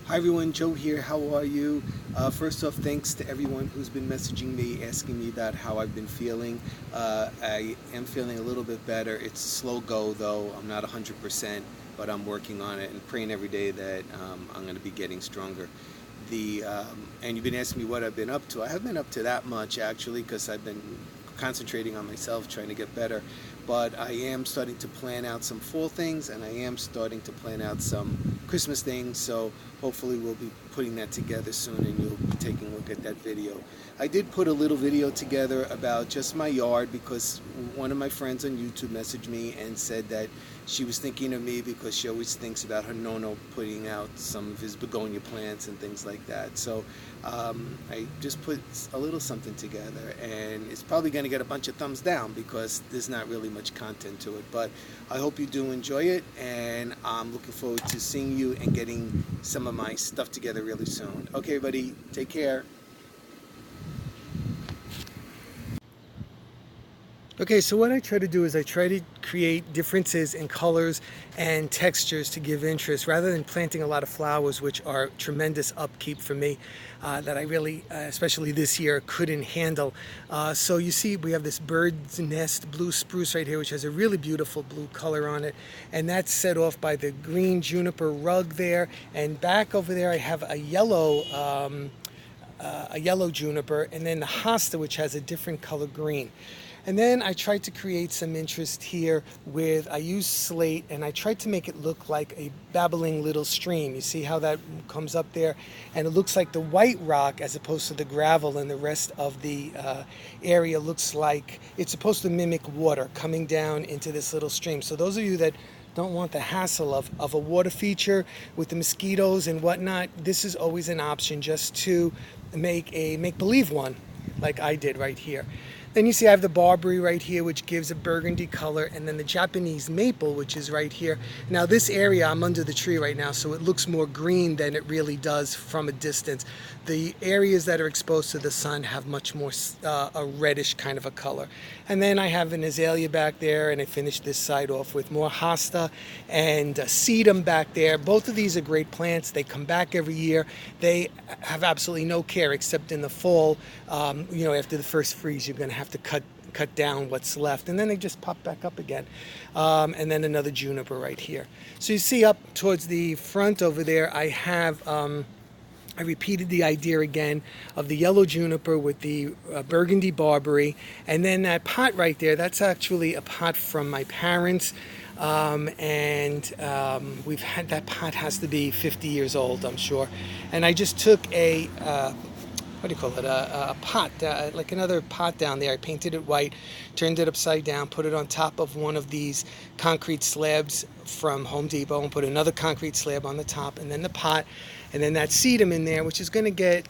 Hi everyone, Joe here. How are you? First off, thanks to everyone who's been messaging me, asking me about how I've been feeling. I am feeling a little bit better. It's a slow go though. I'm not 100%, but I'm working on it and praying every day that I'm going to be getting stronger. And you've been asking me what I've been up to. I haven't been up to that much actually because I've been concentrating on myself, trying to get better. But I am starting to plan out some fall things, and I am starting to plan out some Christmas things. So hopefully we'll be putting that together soon, and you'll be taking a look at that video. I did put a little video together about just my yard because one of my friends on YouTube messaged me and said that she was thinking of me because she always thinks about her nono putting out some of his begonia plants and things like that. So I just put a little something together, and it's probably going to get a bunch of thumbs down because there's not really much content to it. But I hope you do enjoy it, and I'm looking forward to seeing you and getting some of my stuff together really soon. Okay, everybody, take care. Okay, so what I try to do is I try to create differences in colors and textures to give interest rather than planting a lot of flowers, which are tremendous upkeep for me that I really, especially this year, couldn't handle. So you see we have this bird's nest blue spruce right here, which has a really beautiful blue color on it. And that's set off by the green juniper rug there. And back over there I have a yellow juniper, and then the hosta, which has a different color green. And then I tried to create some interest here I used slate, and I tried to make it look like a babbling little stream. You see how that comes up there? And it looks like the white rock as opposed to the gravel, and the rest of the area looks like it's supposed to mimic water coming down into this little stream. So those of you that don't want the hassle of a water feature with the mosquitoes and whatnot, this is always an option just to make a make-believe one like I did right here. Then you see I have the barberry right here, which gives a burgundy color, and then the Japanese maple, which is right here. Now this area, I'm under the tree right now, so it looks more green than it really does from a distance. The areas that are exposed to the sun have much more a reddish kind of a color. And then I have an azalea back there, and I finished this side off with more hosta and sedum back there. Both of these are great plants. They come back every year. They have absolutely no care except in the fall. After the first freeze, you're going to have to cut down what's left, and then they just pop back up again. And then another juniper right here. So you see up towards the front over there, I have I repeated the idea again of the yellow juniper with the burgundy barberry, and then that pot right there, that's actually a pot from my parents. We've had that pot, has to be 50 years old, I'm sure. And I just took a what do you call it, a pot, like another pot down there. I painted it white, turned it upside down, put it on top of one of these concrete slabs from Home Depot, and put another concrete slab on the top, and then the pot, and then that sedum in there, which is going to get,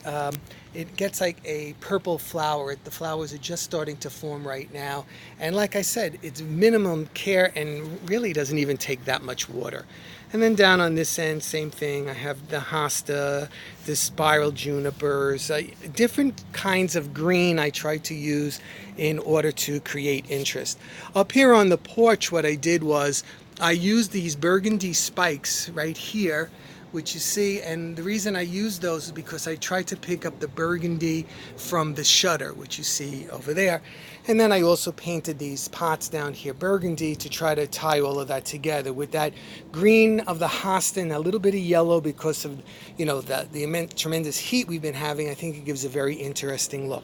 it gets like a purple flower. The flowers are just starting to form right now. And like I said, it's minimum care and really doesn't even take that much water. And then down on this end, same thing. I have the hosta, the spiral junipers, different kinds of green I try to use in order to create interest. Up here on the porch, what I did was I used these burgundy spikes right here, which you see, and the reason I used those is because I tried to pick up the burgundy from the shutter, which you see over there. And then I also painted these pots down here burgundy to try to tie all of that together with that green of the hosta and a little bit of yellow because of, the immense, tremendous heat we've been having. I think it gives a very interesting look.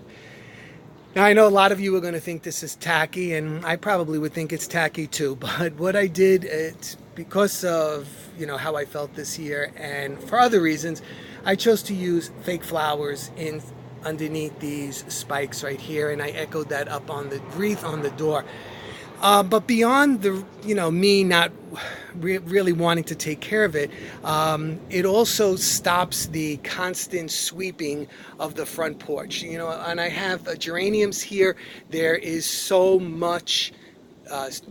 Now, I know a lot of you are going to think this is tacky, and I probably would think it's tacky too, but what I did, it's because of, how I felt this year, and for other reasons, I chose to use fake flowers underneath these spikes right here, and I echoed that up on the wreath on the door. But beyond the, me not really wanting to take care of it, it also stops the constant sweeping of the front porch. And I have geraniums here. There is so much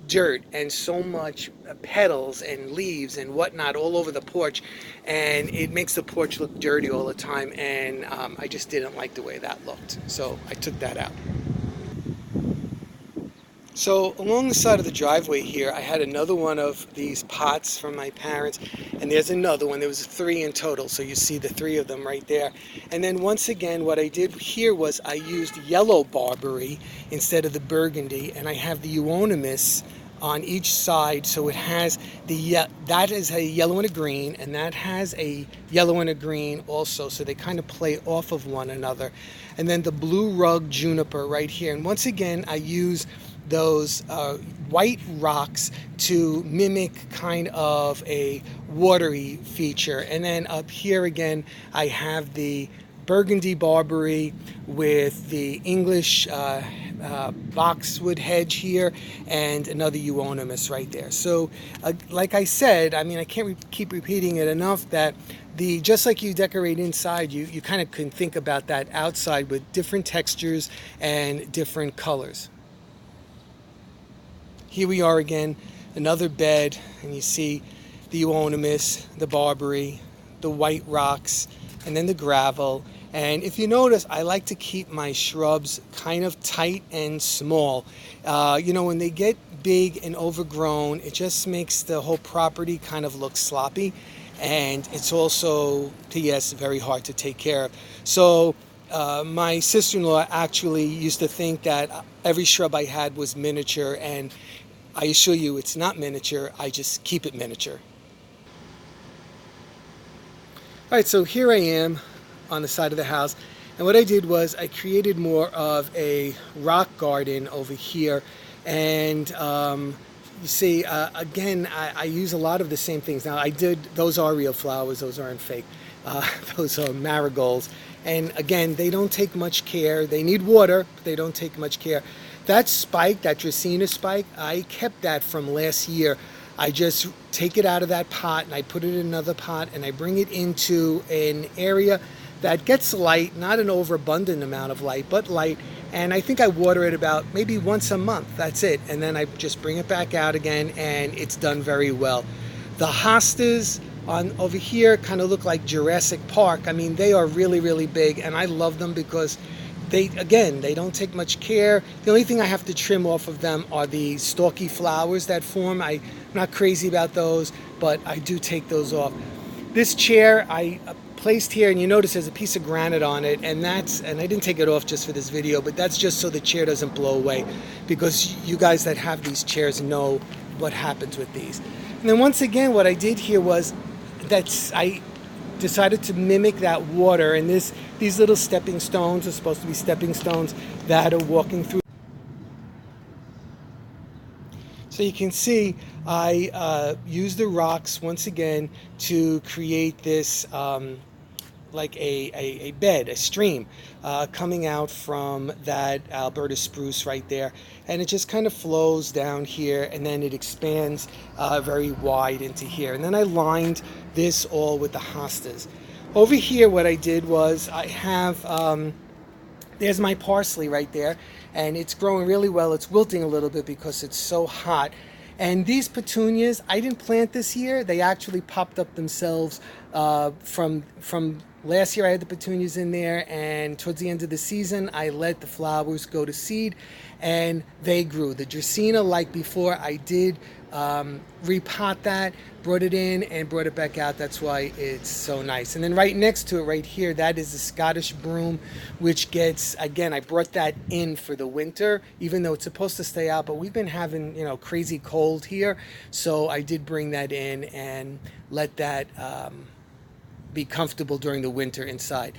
dirt and so much petals and leaves and whatnot all over the porch, and it makes the porch look dirty all the time, and I just didn't like the way that looked, so I took that out. So along the side of the driveway here, I had another one of these pots from my parents, and there's another one. There was three in total, so you see the three of them right there. And then once again, what I did here was I used yellow barberry instead of the burgundy, and I have the euonymus on each side, so it has that is a yellow and a green, and that has a yellow and a green also, so they kind of play off of one another. And then the blue rug juniper right here, and once again I use those white rocks to mimic kind of a watery feature. And then up here again I have the Burgundy barberry with the English boxwood hedge here, and another euonymus right there. So like I said, I mean, I can't keep repeating it enough that just like you decorate inside, you kind of can think about that outside with different textures and different colors. Here we are again, another bed, and you see the euonymus, the barberry, the white rocks, and then the gravel. And if you notice, I like to keep my shrubs kind of tight and small. When they get big and overgrown, it just makes the whole property kind of look sloppy. And it's also, P.S., very hard to take care of. So my sister-in-law actually used to think that every shrub I had was miniature, and I assure you it's not miniature, I just keep it miniature. All right, so here I am on the side of the house, and what I did was I created more of a rock garden over here, and you see, again, I use a lot of the same things. Now, those are real flowers, those aren't fake. Those are marigolds, and again, they don't take much care. They need water, but they don't take much care. That spike, that Dracaena spike, I kept that from last year. I just take it out of that pot and I put it in another pot and I bring it into an area that gets light, not an overabundant amount of light, but light. And I think I water it about maybe once a month, that's it. And then I just bring it back out again, and it's done very well. The hostas over here kind of look like Jurassic Park. I mean, they are really, really big, and I love them because they don't take much care. The only thing I have to trim off of them are the stalky flowers that form. I'm not crazy about those, but I do take those off. This chair I placed here, and you notice there's a piece of granite on it, and I didn't take it off just for this video, but that's just so the chair doesn't blow away, because you guys that have these chairs know what happens with these. And then once again, what I did here was I decided to mimic that water, and these little stepping stones are supposed to be stepping stones that are walking through. So you can see I use the rocks once again to create this like a bed, a stream coming out from that Alberta spruce right there, and it just kind of flows down here, and then it expands very wide into here. And then I lined this all with the hostas. Over here, what I did was I have there's my parsley right there, and it's growing really well. It's wilting a little bit because it's so hot. And these petunias, I didn't plant this year. They actually popped up themselves from last year. I had the petunias in there, and towards the end of the season, I let the flowers go to seed, and they grew. The Dracaena, like before, I did repot that, brought it in, and brought it back out. That's why it's so nice. And then right next to it, right here, that is the Scottish broom, which gets, again, I brought that in for the winter, even though it's supposed to stay out, but we've been having, crazy cold here, so I did bring that in and let that be comfortable during the winter inside.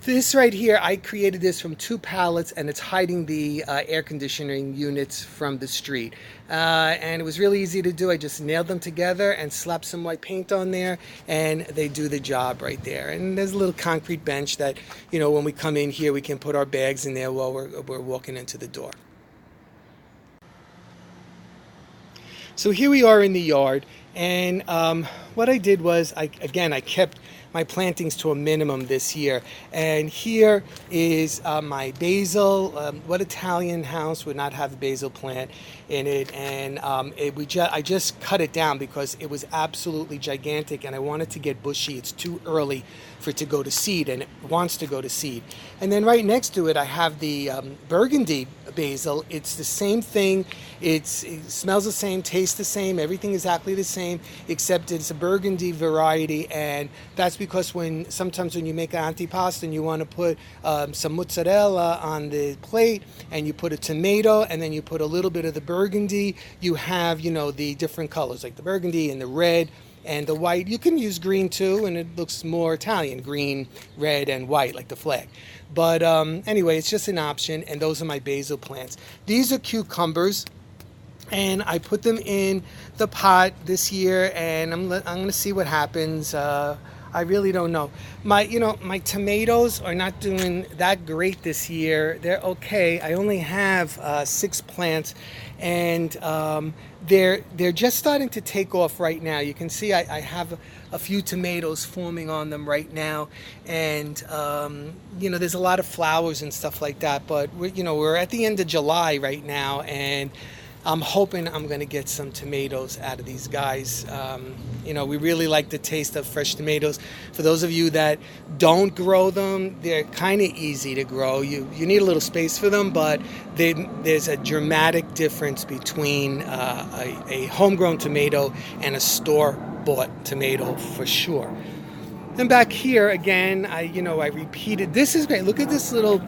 This right here, I created this from 2 pallets, and it's hiding the air conditioning units from the street. And it was really easy to do. I just nailed them together and slapped some white paint on there, and they do the job right there. And there's a little concrete bench that, when we come in here, we can put our bags in there while we're walking into the door. So here we are in the yard, and what I did was, I kept my plantings to a minimum this year. And here is my basil. What Italian house would not have a basil plant in it? And I just cut it down because it was absolutely gigantic, and I wanted to get bushy. It's too early for it to go to seed, and it wants to go to seed. And then right next to it, I have the Burgundy basil. It's the same thing. It smells the same, tastes the same, everything exactly the same, except it's a Burgundy variety. And that's because sometimes when you make an antipasto and you want to put some mozzarella on the plate, and you put a tomato, and then you put a little bit of the Burgundy, you have, the different colors, like the Burgundy and the red and the white. You can use green too, and it looks more Italian, green, red, and white, like the flag. But anyway, it's just an option, and those are my basil plants. These are cucumbers, and I put them in the pot this year, and I'm going to see what happens. I really don't know. My tomatoes are not doing that great this year. They're okay. I only have 6 plants, and they're just starting to take off right now. You can see I have a few tomatoes forming on them right now, and there's a lot of flowers and stuff like that. But we're at the end of July right now, and I'm hoping I'm going to get some tomatoes out of these guys. We really like the taste of fresh tomatoes. For those of you that don't grow them, they're kind of easy to grow. You need a little space for them, but there's a dramatic difference between a homegrown tomato and a store-bought tomato for sure. And back here again, I repeated. This is great. Look at this little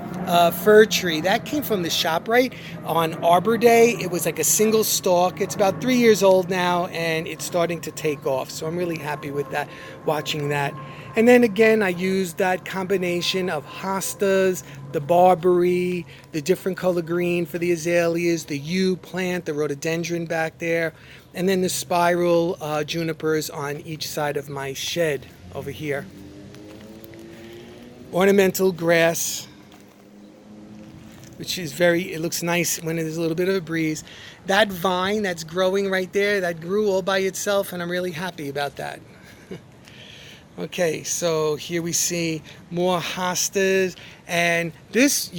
fir tree. That came from the ShopRite on Arbor Day. It was like a single stalk. It's about 3 years old now, and it's starting to take off. So I'm really happy with that, watching that. And then again, I used that combination of hostas, the barberry, the different color green for the azaleas, the yew plant, the rhododendron back there, and then the spiral junipers on each side of my shed over here. Ornamental grass, which is it looks nice when there's a little bit of a breeze. That vine that's growing right there, that grew all by itself, and I'm really happy about that. Okay, so here we see more hostas, and this,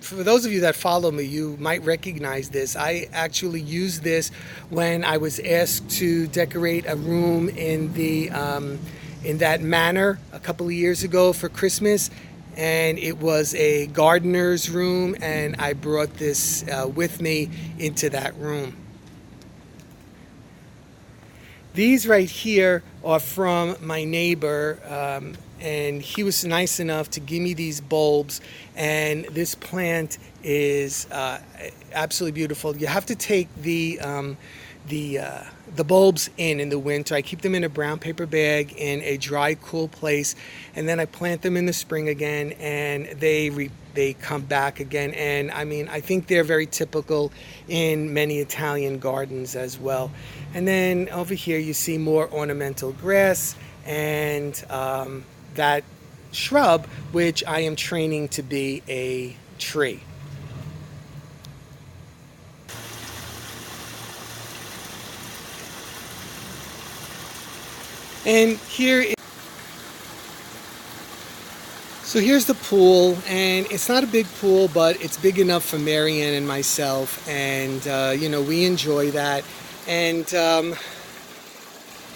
for those of you that follow me, you might recognize this. I actually used this when I was asked to decorate a room in that manor a couple of years ago for Christmas, and it was a gardener's room, and I brought this with me into that room. These right here are from my neighbor, and he was nice enough to give me these bulbs, and this plant is absolutely beautiful. You have to take the bulbs in the winter. I keep them in a brown paper bag in a dry, cool place, and then I plant them in the spring again, and they come back again. And I think they're very typical in many Italian gardens as well. And then over here you see more ornamental grass and that shrub, which I am training to be a tree. And so here's the pool, and it's not a big pool, but it's big enough for Marianne and myself, and we enjoy that. And you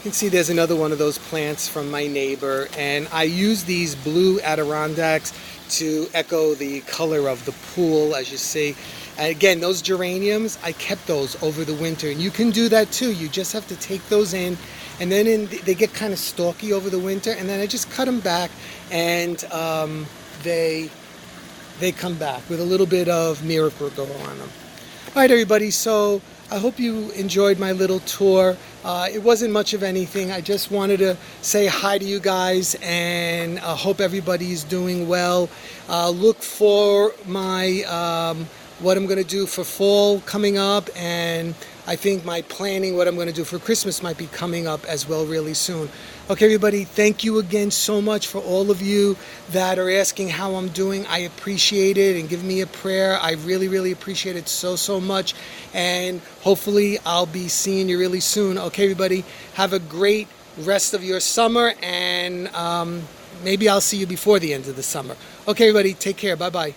can see there's another one of those plants from my neighbor, and I use these blue Adirondacks to echo the color of the pool, as you see. And again, those geraniums, I kept those over the winter, and you can do that too. You just have to take those in, and then they get kind of stalky over the winter, and then I just cut them back, and they come back with a little bit of Miracle-Gro on them. All right, everybody, so I hope you enjoyed my little tour. It wasn't much of anything. I just wanted to say hi to you guys, and I hope everybody's doing well. Look for my what I'm going to do for fall coming up, and I think my planning, what I'm going to do for Christmas, might be coming up as well really soon. Okay, everybody, thank you again so much for all of you that are asking how I'm doing. I appreciate it, and give me a prayer. I really, really appreciate it so much, and hopefully I'll be seeing you really soon. Okay, everybody, have a great rest of your summer, and maybe I'll see you before the end of the summer. Okay, everybody, take care. Bye-bye.